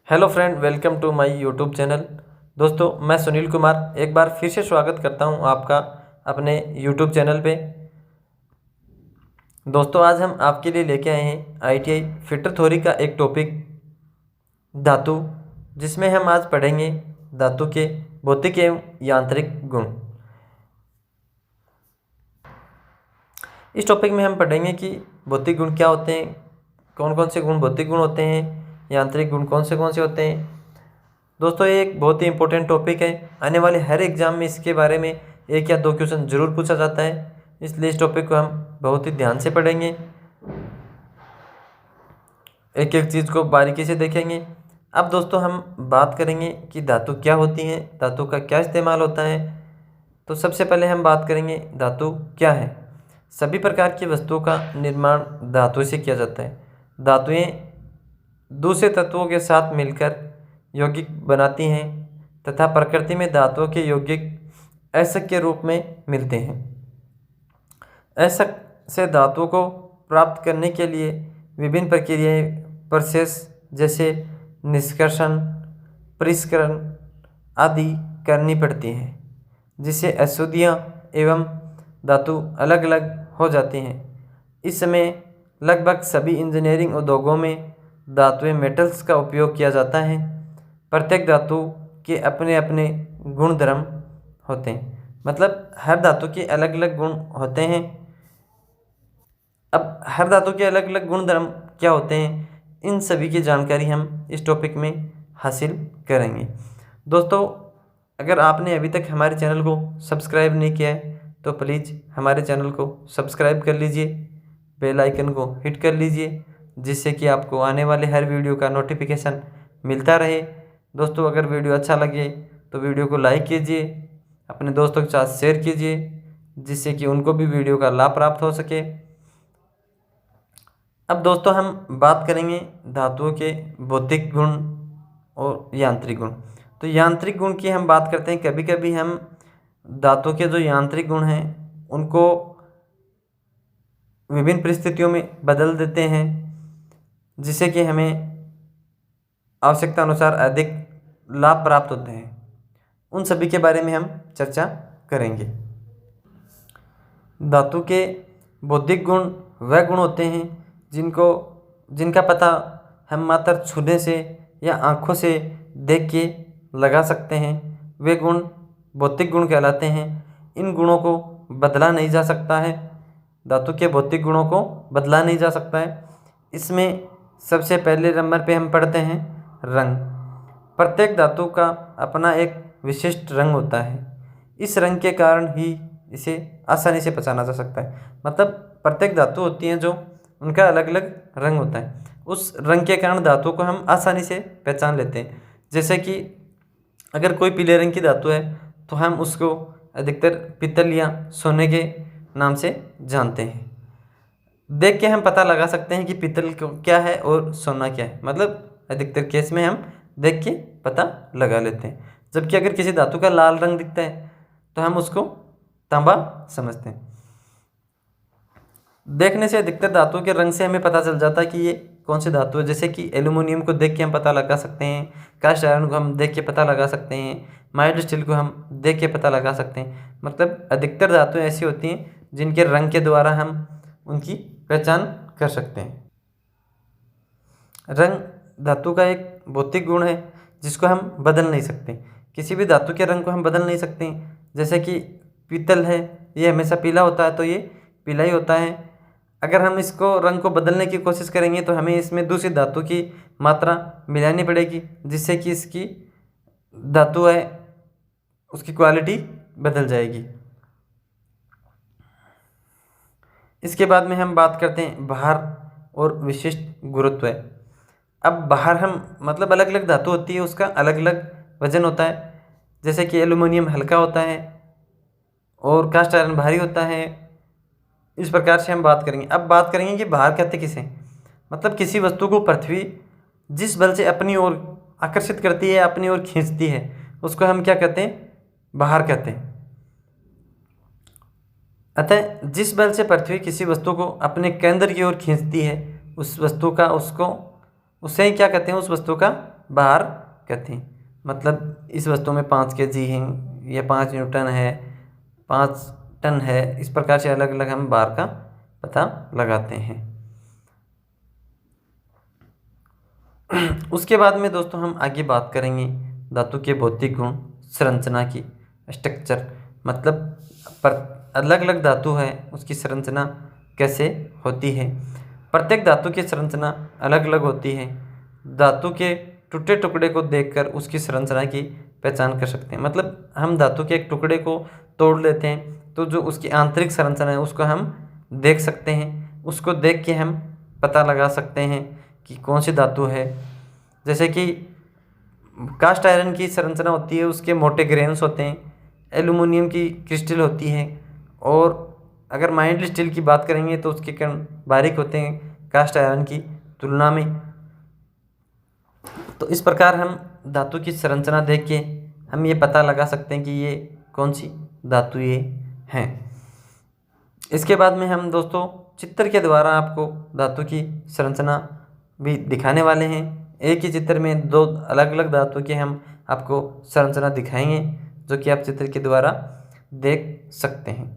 Hello friend, welcome to my YouTube channel. दोस्तों, मैं सुनील कुमार एक बार फिर से स्वागत करता हूं आपका अपने यूट्यूब चैनल पे। दोस्तों, आज हम आपके लिए लेके आए हैं आईटीआई फिटर थ्योरी का एक टॉपिक धातु, जिसमें हम आज पढ़ेंगे धातु के भौतिक एवं यांत्रिक गुण। इस टॉपिक में हम पढ़ेंगे कि भौतिक गुण क्या होते हैं, कौन कौन से गुण भौतिक गुण होते हैं, यांत्रिक गुण कौन से होते हैं। दोस्तों, ये एक बहुत ही इंपॉर्टेंट टॉपिक है। आने वाले हर एग्जाम में इसके बारे में एक या दो क्वेश्चन जरूर पूछा जाता है, इसलिए इस टॉपिक को हम बहुत ही ध्यान से पढ़ेंगे, एक एक चीज़ को बारीकी से देखेंगे। अब दोस्तों, हम बात करेंगे कि धातु क्या होती है, धातु का क्या इस्तेमाल होता है। तो सबसे पहले हम बात करेंगे धातु क्या है। सभी प्रकार की वस्तुओं का निर्माण धातु से किया जाता है। धातुएं दूसरे तत्वों के साथ मिलकर यौगिक बनाती हैं तथा प्रकृति में धातुओं के यौगिक ऐसक के रूप में मिलते हैं। ऐसक से धातुओं को प्राप्त करने के लिए विभिन्न प्रक्रियाएं प्रोसेस जैसे निष्कर्षण, परिष्करण आदि करनी पड़ती हैं, जिससे अशुद्धियाँ एवं धातु अलग अलग हो जाती हैं। इस समय लगभग सभी इंजीनियरिंग उद्योगों में धातुएं मेटल्स का उपयोग किया जाता है। प्रत्येक धातु के अपने अपने गुण धर्म होते हैं, मतलब हर धातु के अलग अलग गुण होते हैं। अब हर धातु के अलग अलग गुण धर्म क्या होते हैं, इन सभी की जानकारी हम इस टॉपिक में हासिल करेंगे। दोस्तों, अगर आपने अभी तक हमारे चैनल को सब्सक्राइब नहीं किया है तो प्लीज़ हमारे चैनल को सब्सक्राइब कर लीजिए, बेल आइकन को हिट कर लीजिए, जिससे कि आपको आने वाले हर वीडियो का नोटिफिकेशन मिलता रहे। दोस्तों, अगर वीडियो अच्छा लगे तो वीडियो को लाइक कीजिए, अपने दोस्तों के साथ शेयर कीजिए, जिससे कि उनको भी वीडियो का लाभ प्राप्त हो सके। अब दोस्तों, हम बात करेंगे धातुओं के भौतिक गुण और यांत्रिक गुण। तो यांत्रिक गुण की हम बात करते हैं। कभी कभी हम धातु के जो यांत्रिक गुण हैं उनको विभिन्न परिस्थितियों में बदल देते हैं, जिससे कि हमें आवश्यकता अनुसार अधिक लाभ प्राप्त होते हैं। उन सभी के बारे में हम चर्चा करेंगे। धातु के भौतिक गुण वह गुण होते हैं जिनका पता हम मात्र छूने से या आँखों से देख के लगा सकते हैं। वे गुण भौतिक गुण कहलाते हैं। इन गुणों को बदला नहीं जा सकता है। धातु के भौतिक गुणों को बदला नहीं जा सकता है। इसमें सबसे पहले नंबर पे हम पढ़ते हैं रंग। प्रत्येक धातु का अपना एक विशिष्ट रंग होता है। इस रंग के कारण ही इसे आसानी से पहचाना जा सकता है। मतलब प्रत्येक धातु होती हैं जो उनका अलग अलग रंग होता है, उस रंग के कारण धातु को हम आसानी से पहचान लेते हैं। जैसे कि अगर कोई पीले रंग की धातु है तो हम उसको अधिकतर पीतल या सोने के नाम से जानते हैं। देख के हम पता लगा सकते हैं कि पीतल क्या है और सोना क्या है, मतलब अधिकतर केस में हम देख के पता लगा लेते हैं। जबकि अगर किसी धातु का लाल रंग दिखता है तो हम उसको तांबा समझते हैं। देखने से अधिकतर धातु के रंग से हमें पता चल जाता है कि ये कौन सी धातु है। जैसे कि एल्यूमिनियम को देख के हम पता लगा सकते हैं, कास्ट आयरन को हम देख के पता लगा सकते हैं, माइल्ड स्टील को हम देख के पता लगा सकते हैं। मतलब अधिकतर धातुएं ऐसी होती हैं जिनके रंग के द्वारा हम उनकी पहचान कर सकते हैं। रंग धातु का एक भौतिक गुण है जिसको हम बदल नहीं सकते। किसी भी धातु के रंग को हम बदल नहीं सकते। जैसे कि पीतल है, ये हमेशा पीला होता है तो ये पीला ही होता है। अगर हम इसको रंग को बदलने की कोशिश करेंगे तो हमें इसमें दूसरी धातु की मात्रा मिलानी पड़ेगी, जिससे कि इसकी धातु है उसकी क्वालिटी बदल जाएगी। इसके बाद में हम बात करते हैं भार और विशिष्ट गुरुत्व। अब भार हम मतलब अलग अलग धातु होती है, उसका अलग अलग वजन होता है। जैसे कि एल्यूमिनियम हल्का होता है और कास्ट आयरन भारी होता है। इस प्रकार से हम बात करेंगे। अब बात करेंगे कि भार कहते किसे, मतलब किसी वस्तु को पृथ्वी जिस बल से अपनी ओर आकर्षित करती है, अपनी ओर खींचती है, उसको हम क्या कहते हैं, भार कहते हैं। अतः जिस बल से पृथ्वी किसी वस्तु को अपने केंद्र की ओर खींचती है, उस वस्तु का उसको उससे ही क्या कहते हैं, उस वस्तु का बाहर कहते हैं। मतलब इस वस्तु में 5 kg हैं या 5 न्यूटन है, 5 टन है, इस प्रकार से अलग अलग हम बार का पता लगाते हैं। उसके बाद में दोस्तों हम आगे बात करेंगे धातु के भौतिक गुण, संरचना की, स्ट्रक्चर, मतलब पर अलग अलग धातु है उसकी संरचना कैसे होती है। प्रत्येक धातु की संरचना अलग अलग होती है। धातु के टूटे टुकड़े को देखकर उसकी संरचना की पहचान कर सकते हैं। मतलब हम धातु के एक टुकड़े को तोड़ लेते हैं तो जो उसकी आंतरिक संरचना है उसको हम देख सकते हैं। उसको देख के हम पता लगा सकते हैं कि कौन सी धातु है। जैसे कि कास्ट आयरन की संरचना होती है, उसके मोटे ग्रेन्स होते हैं। एल्युमिनियम की क्रिस्टल होती है। और अगर माइल्ड स्टील की बात करेंगे तो उसके कण बारीक होते हैं कास्ट आयरन की तुलना में। तो इस प्रकार हम धातु की संरचना देख के हम ये पता लगा सकते हैं कि ये कौन सी धातु ये हैं। इसके बाद में हम दोस्तों चित्र के द्वारा आपको धातु की संरचना भी दिखाने वाले हैं। एक ही चित्र में 2 अलग अलग धातु के हम आपको संरचना दिखाएंगे जो कि आप चित्र के द्वारा देख सकते हैं।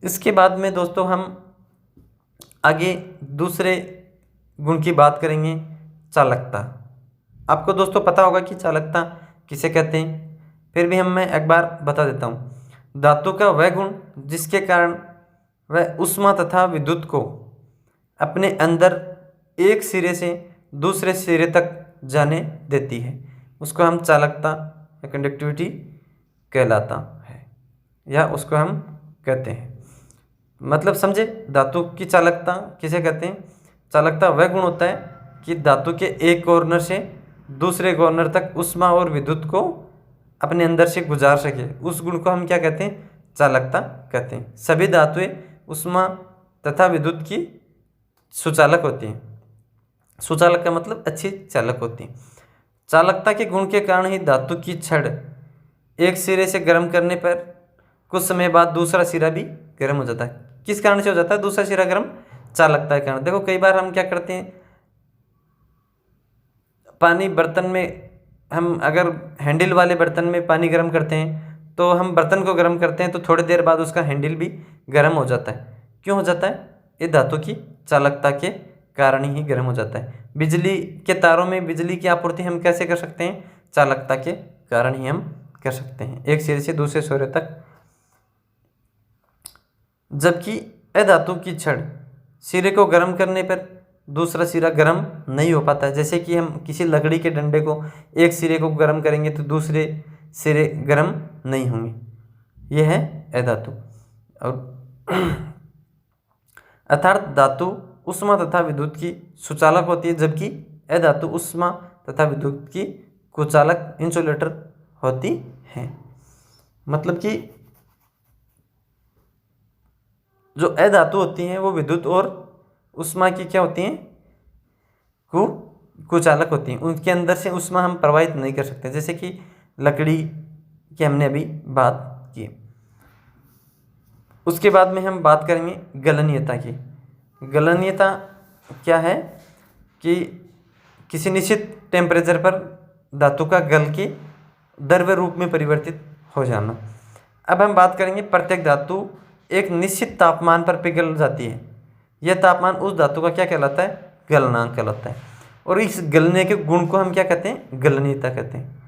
इसके बाद में दोस्तों हम आगे दूसरे गुण की बात करेंगे, चालकता। आपको दोस्तों पता होगा कि चालकता किसे कहते हैं, फिर भी मैं एक बार बता देता हूँ। धातु का वह गुण जिसके कारण वह ऊष्मा तथा विद्युत को अपने अंदर एक सिरे से दूसरे सिरे तक जाने देती है, उसको हम चालकता या कंडक्टिविटी कहलाता है, या उसको हम कहते हैं। मतलब समझे, धातु की चालकता किसे कहते हैं। चालकता वह गुण होता है कि धातु के एक कॉर्नर से दूसरे कॉर्नर तक ऊष्मा और विद्युत को अपने अंदर से गुजार सके, उस गुण को हम क्या कहते हैं, चालकता कहते हैं। सभी धातुएं ऊष्मा तथा विद्युत की सुचालक होती हैं। सुचालक का मतलब अच्छी चालक होती हैं। चालकता के गुण के कारण ही धातु की छड़ एक सिरे से गर्म करने पर कुछ समय बाद दूसरा सिरा भी गर्म हो जाता है। किस कारण से हो जाता है दूसरा सिरा गर्म? चालकता के कारण। देखो कई बार हम क्या करते हैं, पानी बर्तन में, हम अगर हैंडल वाले बर्तन में पानी गर्म करते हैं तो हम बर्तन को गर्म करते हैं तो थोड़ी देर बाद उसका हैंडल भी गर्म हो जाता है। क्यों हो जाता है? ये धातु की चालकता के कारण ही गर्म हो जाता है। बिजली के तारों में बिजली की आपूर्ति हम कैसे कर सकते हैं? चालकता के कारण ही हम कर सकते हैं, एक सिरे से दूसरे सिरे तक। जबकि अधातु की छड़ सिरे को गर्म करने पर दूसरा सिरा गर्म नहीं हो पाता है। जैसे कि हम किसी लकड़ी के डंडे को एक सिरे को गर्म करेंगे तो दूसरे सिरे गर्म नहीं होंगे, यह है अधातु। और अर्थात धातु ऊष्मा तथा विद्युत की सुचालक होती है, जबकि अधातु ऊष्मा तथा विद्युत की कुचालक इंसुलेटर होती है। मतलब कि जो अधातु होती हैं वो विद्युत और ऊष्मा की क्या होती हैं, कुचालक होती हैं। उनके अंदर से ऊष्मा हम प्रवाहित नहीं कर सकते, जैसे कि लकड़ी की हमने अभी बात की। उसके बाद में हम बात करेंगे गलनीयता की। गलनीयता क्या है कि किसी निश्चित टेम्परेचर पर धातु का गल के द्रव्य रूप में परिवर्तित हो जाना। अब हम बात करेंगे प्रत्येक धातु एक निश्चित तापमान पर पिघल जाती है। यह तापमान उस धातु का क्या कहलाता है? गलनांक कहलाता है। और इस गलने के गुण को हम क्या कहते हैं? गलनीयता कहते हैं।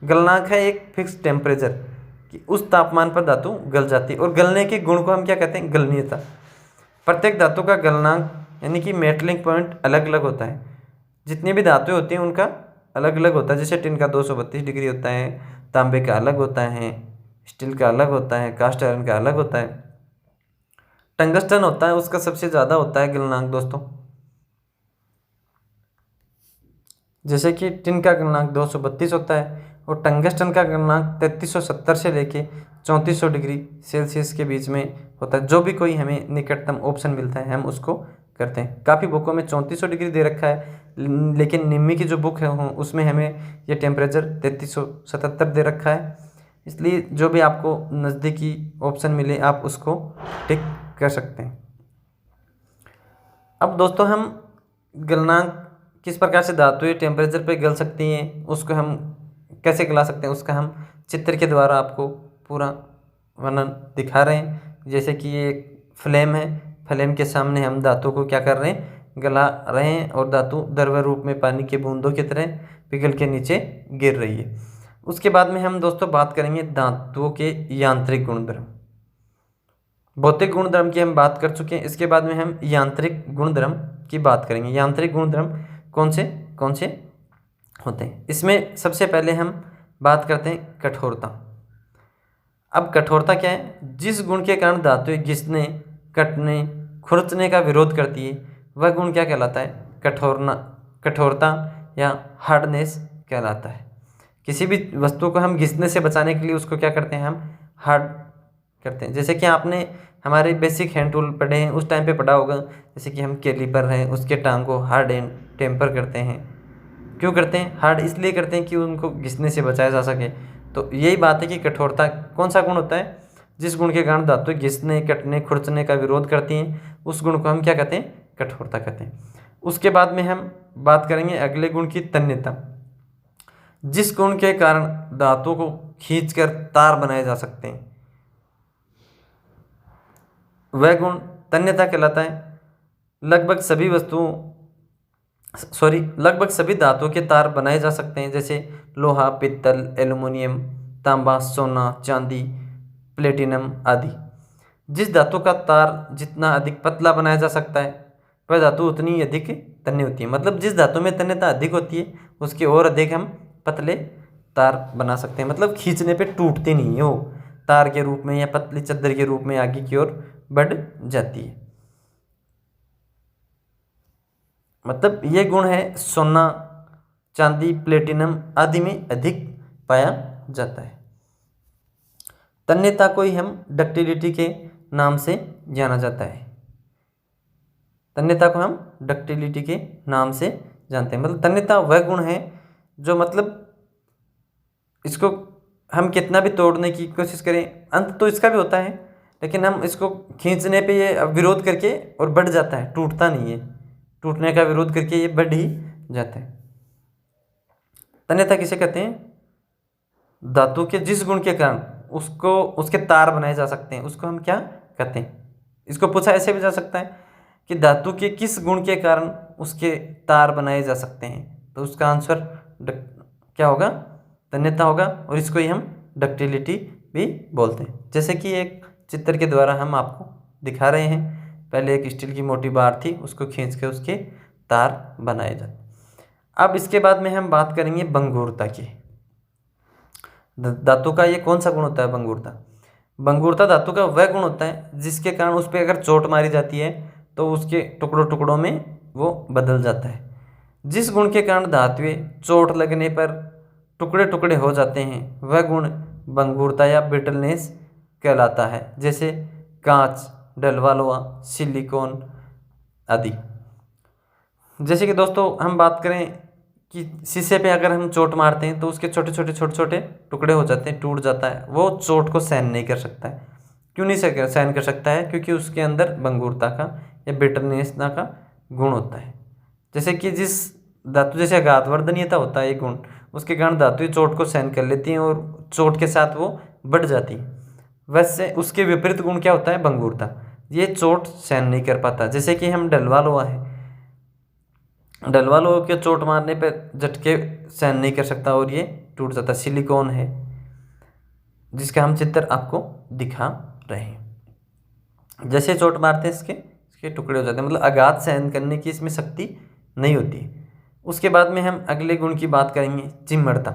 गलनांक है एक फिक्स टेम्परेचर कि उस तापमान पर धातु गल जाती है, और गलने के गुण को हम क्या कहते हैं? गलनीयता। प्रत्येक धातु का गलनांक यानी कि मेल्टिंग पॉइंट अलग अलग होता है। जितनी भी धातुएं होती हैं उनका अलग अलग होता है। जैसे टिन का 232 डिग्री होता है, तांबे का अलग होता है, स्टील का अलग होता है, कास्ट आयरन का अलग होता है, टंगस्टन होता है उसका सबसे ज़्यादा होता है गलनांक दोस्तों। जैसे कि टिन का गलनांक 232 होता है और टंगस्टन का गलनांक 3370 से लेके 3400 डिग्री सेल्सियस के बीच में होता है। जो भी कोई हमें निकटतम ऑप्शन मिलता है हम उसको करते हैं। काफ़ी बुकों में 3400 डिग्री दे रखा है, लेकिन निम्मी की जो बुक है उसमें हमें ये टेम्परेचर 3377 दे रखा है। इसलिए जो भी आपको नज़दीकी ऑप्शन मिले आप उसको टिक कर सकते हैं। अब दोस्तों हम गलनांक किस प्रकार से धातुएं टेम्परेचर पे गल सकती हैं, उसको हम कैसे गला सकते हैं, उसका हम चित्र के द्वारा आपको पूरा वर्णन दिखा रहे हैं। जैसे कि ये एक फ्लेम है, फ्लेम के सामने हम धातु को क्या कर रहे हैं, गला रहे हैं, और धातु द्रव्य रूप में पानी के बूंदों की तरह पिघल के नीचे गिर रही है। उसके बाद में हम दोस्तों बात करेंगे धातुओं के यांत्रिक गुणधर्म। भौतिक गुणधर्म की हम बात कर चुके हैं, इसके बाद में हम यांत्रिक गुणधर्म की बात करेंगे। यांत्रिक गुणधर्म कौन से होते हैं, इसमें सबसे पहले हम बात करते हैं कठोरता। अब कठोरता क्या है, जिस गुण के कारण धातुएं घिसने, कटने, खुरचने का विरोध करती है वह गुण क्या कहलाता है, कठोरता या हार्डनेस कहलाता है। किसी भी वस्तु को हम घिसने से बचाने के लिए उसको क्या करते हैं, हम हार्ड करते हैं। जैसे कि आपने हमारे बेसिक हैंड टूल पढ़े हैं, उस टाइम पे पढ़ा होगा, जैसे कि हम कैलीपर हैं उसके टांग को हार्ड एंड टेम्पर करते हैं। क्यों करते हैं, हार्ड इसलिए करते हैं कि उनको घिसने से बचाया जा सके। तो यही बात है कि कठोरता कौन सा गुण होता है, जिस गुण के कारण धातु घिसने, कटने, खुरचने का विरोध करती हैं, उस गुण को हम क्या कहते हैं, कठोरता कहते हैं। उसके बाद में हम बात करेंगे अगले गुण की, तन्यता। जिस गुण के कारण धातु को खींचकर तार बनाए जा सकते हैं वह गुण तन्यता कहलाता है। लगभग सभी धातुओं के तार बनाए जा सकते हैं, जैसे लोहा, पित्तल, एल्युमिनियम, तांबा, सोना, चांदी, प्लेटिनम आदि। जिस धातु का तार जितना अधिक पतला बनाया जा सकता है वह धातु उतनी अधिक तन्य होती है। मतलब जिस धातु में तन्यता अधिक होती है उसके और अधिक हम पतले तार बना सकते हैं। मतलब खींचने पे टूटते नहीं है, वो तार के रूप में या पतली चद्दर के रूप में आगे की ओर बढ़ जाती है। मतलब ये गुण है सोना, चांदी, प्लेटिनम आदि में अधिक पाया जाता है। तन्यता को ही हम डक्टिलिटी के नाम से जाना जाता है। तन्यता को हम डक्टिलिटी के नाम से जानते हैं। मतलब तन्यता वह गुण है जो मतलब इसको हम कितना भी तोड़ने की कोशिश करें, अंत तो इसका भी होता है, लेकिन हम इसको खींचने पे ये विरोध करके और बढ़ जाता है, टूटता नहीं है। टूटने का विरोध करके ये बढ़ ही जाता है। तन्यता किसे कहते हैं, धातु के जिस गुण के कारण उसके तार बनाए जा सकते हैं उसको हम क्या कहते हैं। इसको पूछा ऐसे भी जा सकता है कि धातु के किस गुण के कारण उसके तार बनाए जा सकते हैं, तो उसका आंसर क्या होगा, तन्यता होगा। और इसको ही हम डक्टिलिटी भी बोलते हैं। जैसे कि एक चित्र के द्वारा हम आपको दिखा रहे हैं, पहले एक स्टील की मोटी बार थी, उसको खींच के उसके तार बनाए जाते। अब इसके बाद में हम बात करेंगे भंगुरता की। धातु का ये कौन सा गुण होता है, भंगुरता। भंगुरता धातु का वह गुण होता है जिसके कारण उस पर अगर चोट मारी जाती है तो उसके टुकड़ों टुकड़ों में वो बदल जाता है। जिस गुण के कारण धातुएं चोट लगने पर टुकड़े टुकड़े हो जाते हैं वह गुण भंगुरता या ब्रिटलनेस कहलाता है। जैसे कांच, डलवा लोहा, सिलिकॉन आदि। जैसे कि दोस्तों हम बात करें कि शीशे पे अगर हम चोट मारते हैं तो उसके छोटे छोटे टुकड़े हो जाते हैं, टूट जाता है। वो चोट को सहन नहीं कर सकता है। क्यों नहीं सहन कर सकता है, क्योंकि उसके अंदर भंगुरता का या ब्रिटलनेस का गुण होता है। जैसे कि जिस धातु जैसे आघातवर्धनीयता होता है एक गुण, उसके कारण धातु चोट को सहन कर लेती हैं और चोट के साथ वो बढ़ जाती है। वैसे उसके विपरीत गुण क्या होता है, भंगुरता। ये चोट सहन नहीं कर पाता। जैसे कि हम डलवा लोहा है, डलवा लोहे के चोट मारने पर झटके सहन नहीं कर सकता और ये टूट जाता। सिलिकॉन है जिसका हम चित्र आपको दिखा रहे हैं, जैसे चोट मारते हैं इसके टुकड़े हो जाते हैं। मतलब आघात सहन करने की इसमें शक्ति नहीं होती। उसके बाद में हम अगले गुण की बात करेंगे, चिम्मड़ता।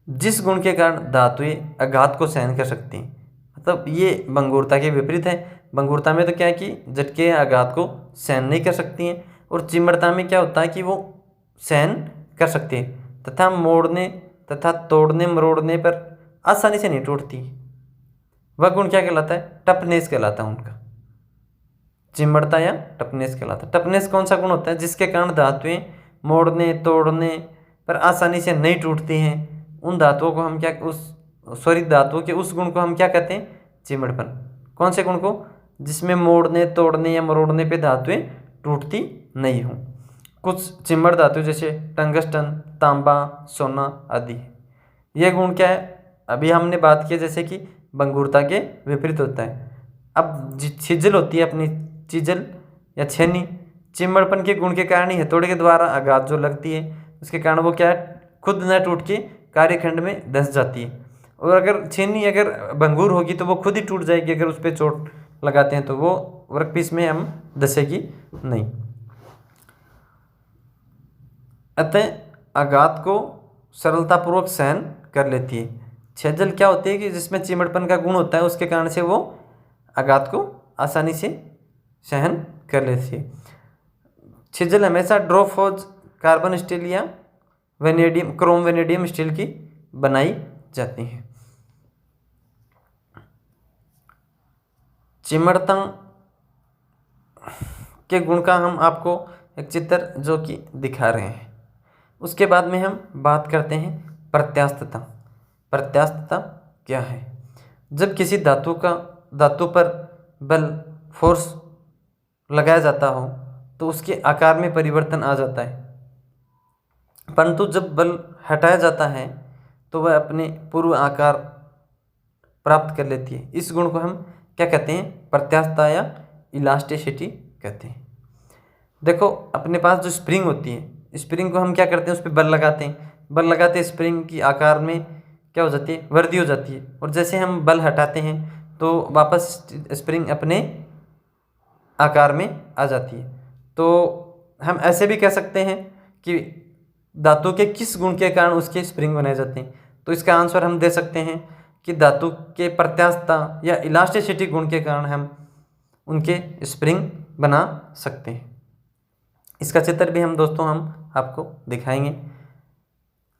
जिस गुण के कारण धातुएं आघात को सहन कर सकती हैं। मतलब ये भंगुरता के विपरीत है। भंगुरता में तो क्या है कि झटके आघात को सहन नहीं कर सकती हैं, और चिम्मड़ता में क्या होता है कि वो सहन कर सकती है तथा मोड़ने तथा तोड़ने मरोड़ने पर आसानी से नहीं टूटती। वह गुण क्या कहलाता है, टफनेस कहलाता है उनका। चिम्मड़ता या टफनेस कहलाता है। टफनेस कौन सा गुण होता है, जिसके कारण धातुएं मोड़ने तोड़ने पर आसानी से नहीं टूटती हैं। उन धातुओं को हम धातुओं के उस गुण को हम क्या कहते हैं, चिम्मड़पन। कौन से गुण को, जिसमें मोड़ने तोड़ने या मरोड़ने पे धातुएं टूटती नहीं हों। कुछ चिम्मड़ धातु जैसे टंगस्टन, तांबा, सोना आदि है। ये गुण क्या है, अभी हमने बात किया जैसे कि भंगुरता के विपरीत होता है। अब छिजल होती है अपनी, चिजल या छेनी, चिम्मड़पन के गुण के कारण ही हथौड़े के द्वारा आघात जो लगती है उसके कारण वो क्या है, खुद न टूट के कार्यखंड में धंस जाती है। और अगर छेनी अगर भंगुर होगी तो वो खुद ही टूट जाएगी, अगर उस पर चोट लगाते हैं तो वो वर्कपीस में हम धंसेगी नहीं। अतः आघात को सरलतापूर्वक सहन कर लेती है। छेजल क्या होती है कि जिसमें चिमड़पन का गुण होता है, उसके कारण से वो आघात को आसानी से सहन कर लेती है। छिजल हमेशा ड्रोफोज कार्बन स्टील या वेनेडियम, क्रोम वेनेडियम स्टील की बनाई जाती है। चिमड़ता के गुण का हम आपको एक चित्र जो कि दिखा रहे हैं। उसके बाद में हम बात करते हैं प्रत्यास्थता। प्रत्यास्थता क्या है? जब किसी धातु पर बल, फोर्स लगाया जाता हो तो उसके आकार में परिवर्तन आ जाता है, परंतु जब बल हटाया जाता है तो वह अपने पूर्व आकार प्राप्त कर लेती है। इस गुण को हम क्या कहते हैं? प्रत्यास्थता या इलास्टिसिटी कहते हैं। देखो, अपने पास जो स्प्रिंग होती है, स्प्रिंग को हम क्या करते हैं, उस पर बल लगाते हैं। बल लगाते स्प्रिंग की आकार में क्या हो जाती है? वृद्धि हो जाती है। और जैसे हम बल हटाते हैं तो वापस स्प्रिंग अपने आकार में आ जाती है। तो हम ऐसे भी कह सकते हैं कि धातु के किस गुण के कारण उसके स्प्रिंग बनाए जाते हैं। तो इसका आंसर हम दे सकते हैं कि धातु के प्रत्यास्थता या इलास्टिसिटी गुण के कारण हम उनके स्प्रिंग बना सकते हैं। इसका चित्र भी हम दोस्तों हम आपको दिखाएंगे।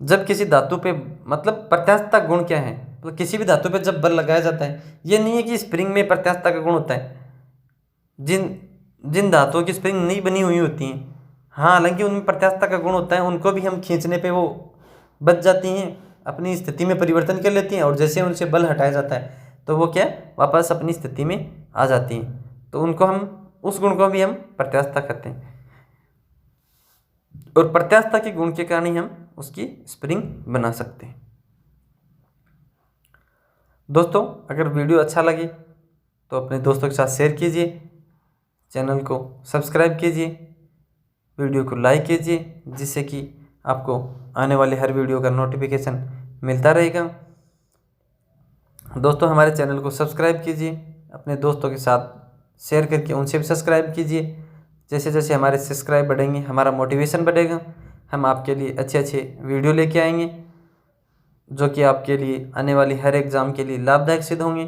जब किसी धातु पे, मतलब प्रत्यास्थता गुण क्या है, तो किसी भी धातु पे जब बल लगाया जाता है, ये नहीं है कि स्प्रिंग में प्रत्यास्थता का गुण होता है। जिन धातुओं की स्प्रिंग नहीं बनी हुई होती हैं, हाँ, हालांकि उनमें प्रत्यास्थता का गुण होता है, उनको भी हम खींचने पे वो बच जाती हैं, अपनी स्थिति में परिवर्तन कर लेती हैं। और जैसे उनसे बल हटाया जाता है तो वो क्या, वापस अपनी स्थिति में आ जाती हैं। तो उनको हम, उस गुण को भी हम प्रत्यास्थता कहते हैं। और प्रत्यास्थता के गुण के कारण ही हम उसकी स्प्रिंग बना सकते हैं। दोस्तों, अगर वीडियो अच्छा लगे तो अपने दोस्तों के साथ शेयर कीजिए, चैनल को सब्सक्राइब कीजिए, वीडियो को लाइक कीजिए, जिससे कि आपको आने वाले हर वीडियो का नोटिफिकेशन मिलता रहेगा। दोस्तों, हमारे चैनल को सब्सक्राइब कीजिए, अपने दोस्तों के साथ शेयर करके उनसे भी सब्सक्राइब कीजिए। जैसे जैसे हमारे सब्सक्राइब बढ़ेंगे, हमारा मोटिवेशन बढ़ेगा, हम आपके लिए अच्छे अच्छे वीडियो लेके आएंगे जो कि आपके लिए आने वाली हर एग्ज़ाम के लिए लाभदायक सिद्ध होंगे।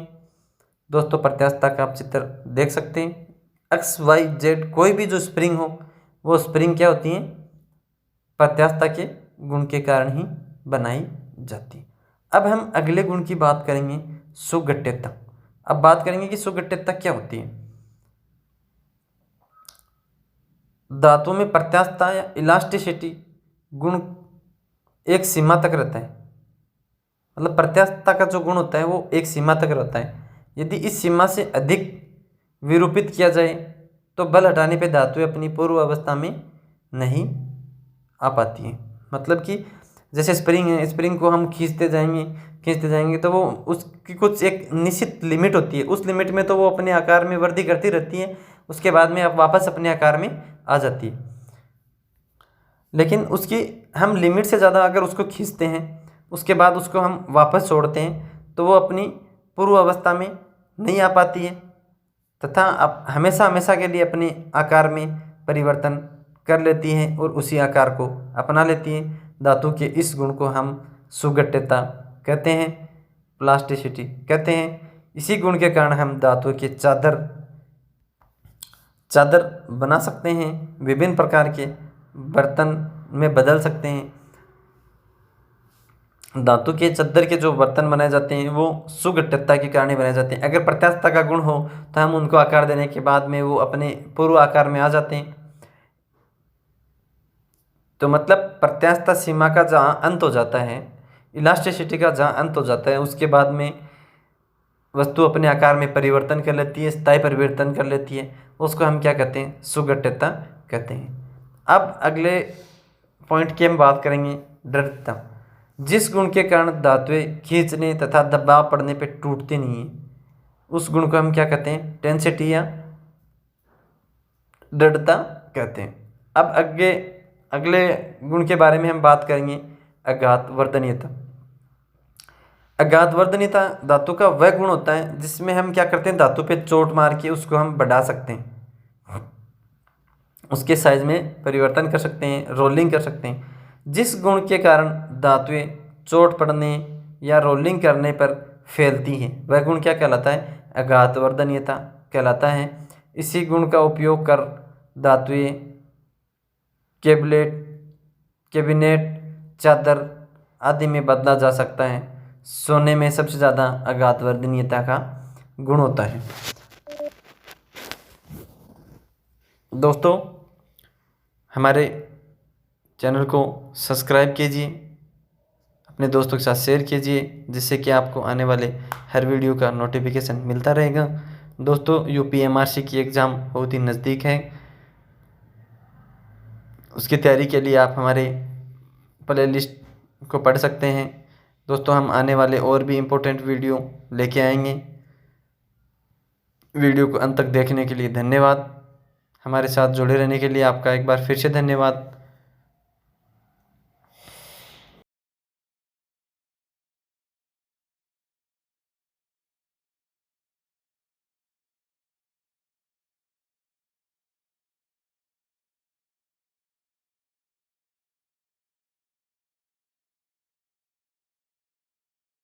दोस्तों, प्रत्यास्थता का आप चित्र देख सकते हैं। एक्स, वाई, जेड कोई भी जो स्प्रिंग हो, वो स्प्रिंग क्या होती हैं? प्रत्यास्थता के गुण के कारण ही बनाई जाती है। अब हम अगले गुण की बात करेंगे, सुगठितता। अब बात करेंगे कि सुगठितता क्या होती है। धातु में प्रत्यास्थता या इलास्टिसिटी गुण एक सीमा तक रहता है। मतलब प्रत्यास्थता का जो गुण होता है वो एक सीमा तक रहता है। यदि इस सीमा से अधिक विरूपित किया जाए तो बल हटाने पे धातु अपनी पूर्व अवस्था में नहीं आ पाती है। मतलब कि जैसे स्प्रिंग है, स्प्रिंग को हम खींचते जाएंगे तो वो उसकी कुछ एक निश्चित लिमिट होती है। उस लिमिट में तो वो अपने आकार में वृद्धि करती रहती है, उसके बाद में अब वापस अपने आकार में आ जाती है। लेकिन उसकी हम लिमिट से ज़्यादा अगर उसको खींचते हैं, उसके बाद उसको हम वापस छोड़ते हैं तो वो अपनी पूर्व अवस्था में नहीं आ पाती है, तथा अब हमेशा के लिए अपने आकार में परिवर्तन कर लेती है और उसी आकार को अपना लेती है। धातु के इस गुण को हम सुगठितता कहते हैं, प्लास्टिसिटी कहते हैं। इसी गुण के कारण हम धातु के चादर बना सकते हैं, विभिन्न प्रकार के बर्तन में बदल सकते हैं। धातु के चादर के जो बर्तन बनाए जाते हैं वो सुगठितता के कारण बनाए जाते हैं। अगर प्रत्यास्थता का गुण हो तो हम उनको आकार देने के बाद में वो अपने पूर्व आकार में आ जाते हैं। तो मतलब प्रत्यास्थता सीमा का जहाँ अंत हो जाता है, इलास्टिसिटी का जहाँ अंत हो जाता है, उसके बाद में वस्तु अपने आकार में परिवर्तन कर लेती है, स्थायी परिवर्तन कर लेती है, उसको हम क्या कहते हैं? सुगठितता कहते हैं। अब अगले पॉइंट की हम बात करेंगे दृढ़ता। जिस गुण के कारण धातुएं खींचने तथा दबाव पड़ने पर टूटती नहीं है उस गुण को हम क्या कहते हैं? टेंसिटी या दृढ़ता कहते हैं। अब अगले गुण के बारे में हम बात करेंगे आघात वर्धनीयता। आघात वर्धनीयता धातु का वह गुण होता है जिसमें हम क्या करते हैं? धातु पे चोट मार के उसको हम बढ़ा सकते हैं, उसके साइज में परिवर्तन कर सकते हैं, रोलिंग कर सकते हैं। जिस गुण के कारण धातुएं चोट पड़ने या रोलिंग करने पर फैलती हैं वह गुण क्या कहलाता है? आघात वर्धनीयता कहलाता है। इसी गुण का उपयोग कर धातुएं कैबिनेट, चादर आदि में बदला जा सकता है। सोने में सबसे ज़्यादा आघात वर्धनीयता का गुण होता है। दोस्तों, हमारे चैनल को सब्सक्राइब कीजिए, अपने दोस्तों के साथ शेयर कीजिए, जिससे कि आपको आने वाले हर वीडियो का नोटिफिकेशन मिलता रहेगा। दोस्तों, UPMRC की एग्ज़ाम बहुत ही नज़दीक है। उसकी तैयारी के लिए आप हमारे प्लेलिस्ट को पढ़ सकते हैं। दोस्तों, हम आने वाले और भी इम्पोर्टेंट वीडियो लेके आएंगे। वीडियो को अंत तक देखने के लिए धन्यवाद। हमारे साथ जुड़े रहने के लिए आपका एक बार फिर से धन्यवाद।